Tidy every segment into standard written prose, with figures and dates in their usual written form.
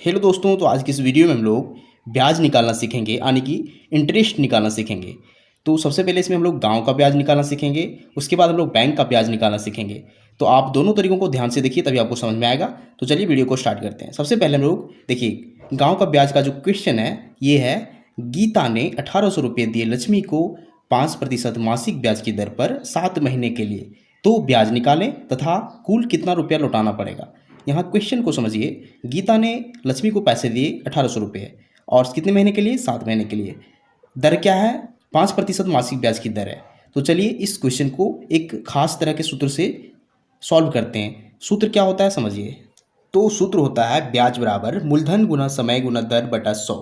Hello दोस्तों, तो आज की इस वीडियो में हम लोग ब्याज निकालना सीखेंगे, यानी कि इंटरेस्ट निकालना सीखेंगे। तो सबसे पहले इसमें हम लोग गांव का ब्याज निकालना सीखेंगे, उसके बाद हम लोग बैंक का ब्याज निकालना सीखेंगे। तो आप दोनों तरीकों को ध्यान से देखिए, तभी आपको समझ में आएगा। तो चलिए वीडियो को स्टार्ट करते हैं। सबसे पहले हम लोग देखिए, गाँव का ब्याज का जो क्वेश्चन है ये है, गीता ने 1800 रुपये दिए लक्ष्मी को 5% मासिक ब्याज की दर पर 7 महीने के लिए, तो ब्याज निकालें तथा कुल कितना रुपया लौटाना पड़ेगा। यहाँ क्वेश्चन को समझिए। गीता ने लक्ष्मी को पैसे दिए 1800 रुपये, और कितने महीने के लिए? 7 महीने के लिए। दर क्या है? 5% मासिक ब्याज की दर है। तो चलिए इस क्वेश्चन को एक खास तरह के सूत्र से सॉल्व करते हैं। सूत्र क्या होता है समझिए। तो सूत्र होता है ब्याज बराबर मूलधन गुना समय गुना दर बटा 100।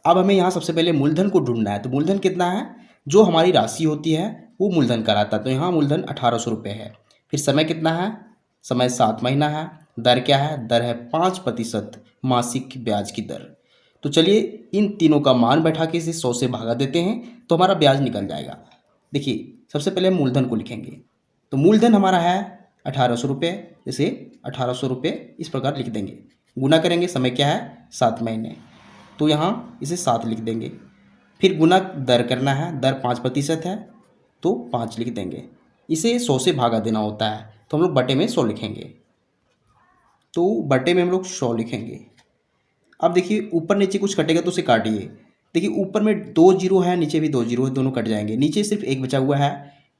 अब हमें यहाँ सबसे पहले मूलधन को ढूंढना है। तो मूलधन कितना है? जो हमारी राशि होती है वो मूलधन कहलाता है। तो यहाँ मूलधन 1800 रुपये है। फिर समय कितना है? समय 7 महीना है। दर क्या है? दर है 5% मासिक ब्याज की दर। तो चलिए इन तीनों का मान बैठा के इसे 100 से भागा देते हैं तो हमारा ब्याज निकल जाएगा। देखिए सबसे पहले हम मूलधन को लिखेंगे। तो मूलधन हमारा है 1800 रुपये। जैसे 1800 रुपये इस प्रकार लिख देंगे। गुना करेंगे, समय क्या है? 7 महीने। तो यहाँ इसे 7 लिख देंगे। फिर गुना दर करना है, दर 5% है तो 5 लिख देंगे। इसे 100 से भागा देना होता है तो हम लोग बटे में 100 लिखेंगे। तो बटे में हम लोग 100 लिखेंगे। अब देखिए ऊपर नीचे कुछ कटेगा तो उसे काटिए। देखिए ऊपर में 2 जीरो है, नीचे भी 2 जीरो है, दोनों कट जाएंगे। नीचे सिर्फ एक बचा हुआ है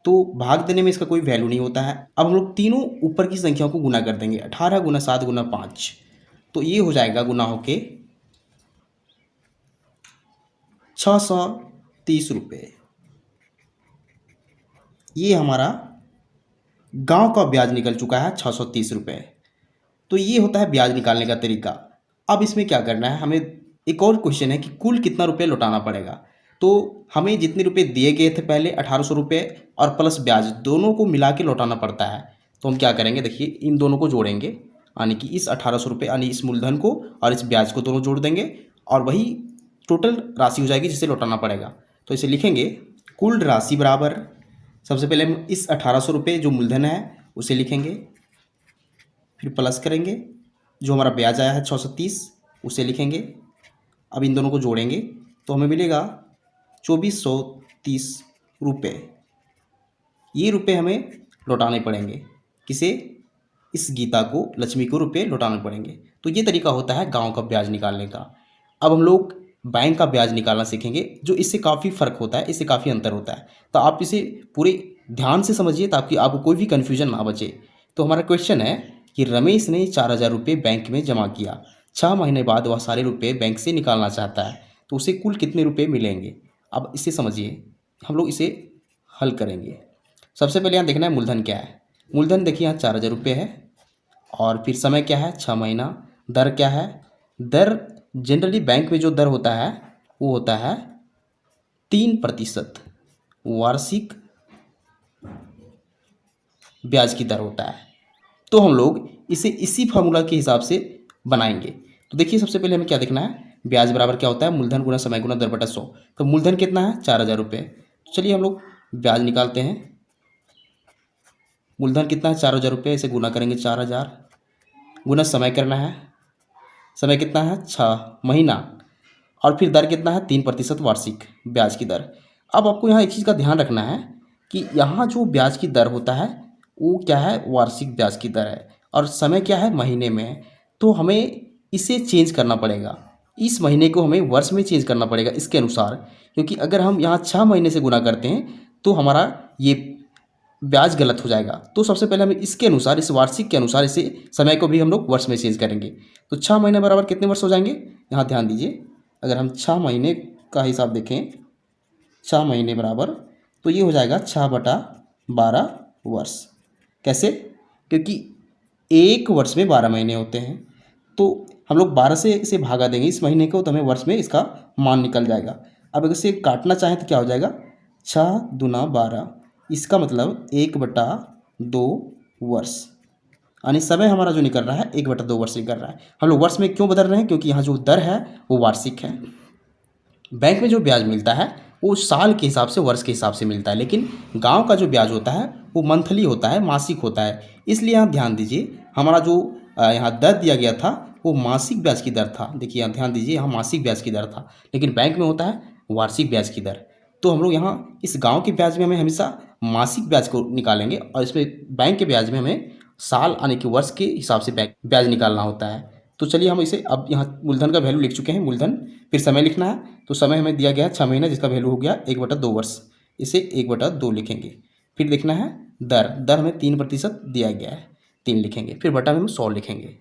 तो भाग देने में इसका कोई वैल्यू नहीं होता है। अब हम लोग तीनों ऊपर की संख्याओं को गुना कर देंगे। 18 गुना 7 गुना 5, तो ये हो जाएगा गुना होके 630 रुपये। ये हमारा गांव का ब्याज निकल चुका है 630 रुपये। तो ये होता है ब्याज निकालने का तरीका। अब इसमें क्या करना है, हमें एक और क्वेश्चन है कि कुल कितना रुपये लौटाना पड़ेगा। तो हमें जितने रुपए दिए गए थे पहले 1800 रुपये और प्लस ब्याज, दोनों को मिला के लौटाना पड़ता है। तो हम क्या करेंगे, देखिए इन दोनों को जोड़ेंगे, यानी कि इस 1800 रुपये यानी इस मूलधन को और इस ब्याज को दोनों जोड़ देंगे और वही टोटल राशि हो जाएगी जिसे लौटाना पड़ेगा। तो इसे लिखेंगे कुल राशि बराबर, सबसे पहले हम इस 1800 रुपये जो मूलधन है उसे लिखेंगे, फिर प्लस करेंगे जो हमारा ब्याज आया है 630 उसे लिखेंगे। अब इन दोनों को जोड़ेंगे तो हमें मिलेगा 2430 रुपये। ये रुपये हमें लौटाने पड़ेंगे। किसे? इस गीता को, लक्ष्मी को रुपये लौटाने पड़ेंगे। तो ये तरीका होता है गांव का ब्याज निकालने का। अब हम लोग बैंक का ब्याज निकालना सीखेंगे, जो इससे काफ़ी फ़र्क होता है, इससे काफ़ी अंतर होता है। तो आप इसे पूरे ध्यान से समझिए ताकि आपको कोई भी कन्फ्यूजन ना बचे। तो हमारा क्वेश्चन है कि रमेश ने 4000 रुपये बैंक में जमा किया। 6 महीने बाद वह सारे रुपये बैंक से निकालना चाहता है, तो उसे कुल कितने रुपये मिलेंगे। अब इसे समझिए, हम लोग इसे हल करेंगे। सबसे पहले यहाँ देखना है मूलधन क्या है। मूलधन देखिए यहाँ 4000 रुपये है, और फिर समय क्या है? 6 महीना। दर क्या है? दर जनरली बैंक में जो दर होता है वो होता है 3% वार्षिक ब्याज की दर होता है। तो हम लोग इसे इसी फार्मूला के हिसाब से बनाएंगे। तो देखिए सबसे पहले हमें क्या देखना है, ब्याज बराबर क्या होता है? मूलधन गुना समय गुना दर बटा 100। तो मूलधन कितना है? 4000 रुपये। तो चलिए हम लोग ब्याज निकालते हैं। मूलधन कितना है? 4000 रुपये। इसे गुना करेंगे 4000 गुना समय करना है। समय कितना है? 6 महीना। और फिर दर कितना है? 3% वार्षिक ब्याज की दर। अब आपको यहाँ एक चीज़ का ध्यान रखना है कि यहाँ जो ब्याज की दर होता है वो क्या है? वार्षिक ब्याज की दर है, और समय क्या है? महीने में है। तो हमें इसे चेंज करना पड़ेगा, इस महीने को हमें वर्ष में चेंज करना पड़ेगा इसके अनुसार, क्योंकि अगर हम यहाँ 6 महीने से गुना करते हैं तो हमारा ये ब्याज गलत हो जाएगा। तो सबसे पहले हमें इसके अनुसार, इस वार्षिक के अनुसार, इसे समय को भी हम लोग वर्ष में चेंज करेंगे। तो 6 महीने बराबर कितने वर्ष हो जाएंगे? यहाँ ध्यान दीजिए, अगर हम 6 महीने का हिसाब देखें, 6 महीने बराबर, तो ये हो जाएगा 6/12 वर्ष। कैसे? क्योंकि एक वर्ष में 12 महीने होते हैं, तो हम लोग 12 से इसे भागा देंगे इस महीने को, तो हमें वर्ष में इसका मान निकल जाएगा। अब अगर इसे काटना चाहें तो क्या हो जाएगा? 6 दूना 12, इसका मतलब 1/2 वर्ष, यानी समय हमारा जो निकल रहा है 1/2 वर्ष निकल रहा है। हम लोग वर्ष में क्यों बदल रहे हैं? क्योंकि यहाँ जो दर है वो वार्षिक है। बैंक में जो ब्याज मिलता है वो साल के हिसाब से, वर्ष के हिसाब से मिलता है, लेकिन गांव का जो ब्याज होता है वो मंथली होता है, मासिक होता है। इसलिए यहाँ ध्यान दीजिए, हमारा जो यहाँ दर दिया गया था वो मासिक ब्याज की दर था। देखिए यहाँ ध्यान दीजिए, यहाँ मासिक ब्याज की दर था, लेकिन बैंक में होता है वार्षिक ब्याज की दर। तो हम लोग यहाँ इस गांव के ब्याज में हमें हमेशा मासिक ब्याज को निकालेंगे और इसमें बैंक के ब्याज में हमें साल यानी कि वर्ष के हिसाब से ब्याज निकालना होता है। तो चलिए हम इसे अब यहाँ मूलधन का वैल्यू लिख चुके हैं, मूलधन। फिर समय लिखना है, तो समय हमें दिया गया है 6 महीने, जिसका वैल्यू हो गया 1/2 वर्ष। इसे 1/2 लिखेंगे। फिर देखना है दर, दर हमें 3% दिया गया है, 3 लिखेंगे। फिर बटा में हम 100 लिखेंगे।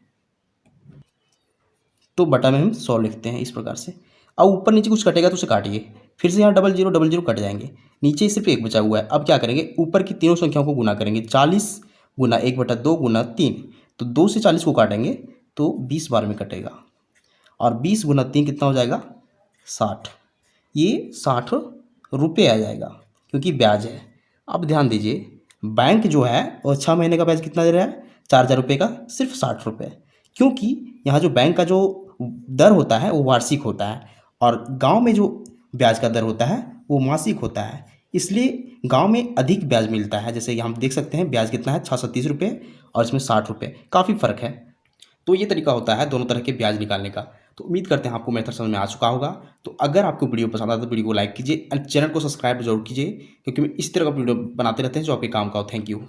तो बटा में हम 100 लिखते हैं इस प्रकार से। अब ऊपर नीचे कुछ कटेगा तो उसे काटिए। फिर से यहाँ 0000 कट जाएंगे, नीचे सिर्फ 1 बचा हुआ है। अब क्या करेंगे, ऊपर की तीनों संख्याओं को गुना करेंगे। 40 गुना 1/2 गुना 3, तो 2 से 40 को काटेंगे तो 20 बार में कटेगा। और 20 गुना 3 कितना हो जाएगा, 60। ये 60 रुपये आ जाएगा, क्योंकि ब्याज है। अब ध्यान दीजिए, बैंक जो है वो 6 महीने का ब्याज कितना दे रहा है, 4000 रुपये का, सिर्फ 60 रुपये। क्योंकि यहाँ जो बैंक का जो दर होता है वो वार्षिक होता है, और गांव में जो ब्याज का दर होता है वो मासिक होता है। इसलिए गांव में अधिक ब्याज मिलता है। जैसे हम देख सकते हैं ब्याज कितना है, 630 रुपये, और इसमें 60 रुपये, काफ़ी फ़र्क है। तो ये तरीका होता है दोनों तरह के ब्याज निकालने का। तो उम्मीद करते हैं आपको मेथड समझ में आ चुका होगा। तो अगर आपको वीडियो पसंद आता तो वीडियो को लाइक कीजिए और चैनल को सब्सक्राइब जरूर कीजिए, क्योंकि मैं इस तरह का वीडियो बनाते रहते हैं जो आपके काम का हो। Thank you.